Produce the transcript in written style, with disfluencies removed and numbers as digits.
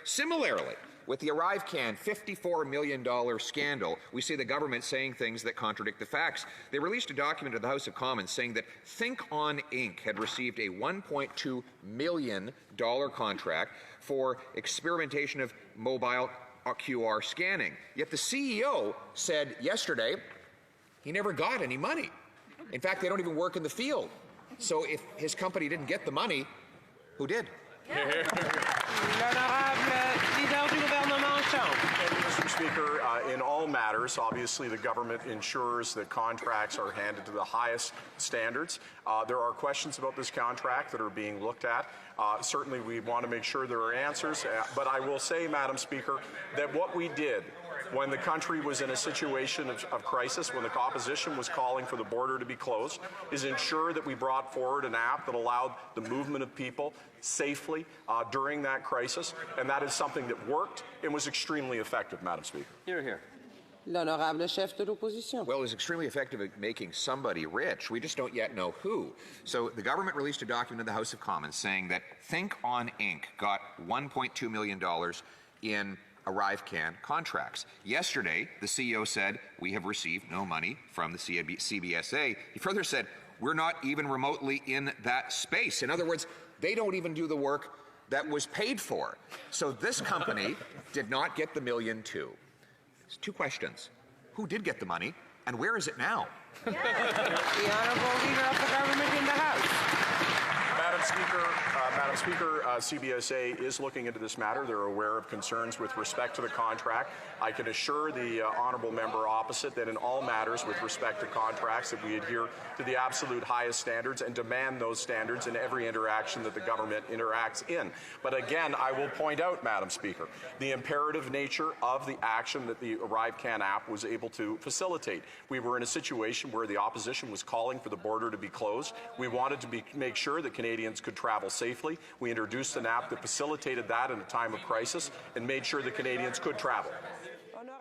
Similarly, with the ArriveCan $54 million scandal, we see the government saying things that contradict the facts. They released a document to the House of Commons saying that Think On Inc. had received a $1.2 million contract for experimentation of mobile QR scanning. Yet the CEO said yesterday he never got any money. In fact, they don't even work in the field. So if his company didn't get the money, who did? Mr. Speaker, in all matters, obviously the government ensures that contracts are handed to the highest standards. There are questions about this contract that are being looked at. Certainly we want to make sure there are answers, but I will say, Madam Speaker, that what we did when the country was in a situation of crisis, when the opposition was calling for the border to be closed, is ensure that we brought forward an app that allowed the movement of people safely during that crisis, and that is something that worked and was extremely effective, Madam Speaker. Hear, hear. L'honorable chef de l'opposition. Well, it was extremely effective at making somebody rich. We just don't yet know who. So the government released a document in the House of Commons saying that Think On Inc. got $1.2 million in ArriveCan contracts. Yesterday, the CEO said, we have received no money from the CBSA. He further said, we're not even remotely in that space. In other words, they don't even do the work that was paid for. So this company did not get the $1.2 million. Two questions. Who did get the money, and where is it now? The honourable leader of the government in the House. Madam Speaker, CBSA is looking into this matter. They're aware of concerns with respect to the contract. I can assure the honourable member opposite that in all matters with respect to contracts that we adhere to the absolute highest standards and demand those standards in every interaction that the government interacts in. But again, I will point out, Madam Speaker, the imperative nature of the action that the ArriveCan app was able to facilitate. We were in a situation where the opposition was calling for the border to be closed. We wanted to make sure that Canadians could travel safely. We introduced an app that facilitated that in a time of crisis and made sure that Canadians could travel. Honorable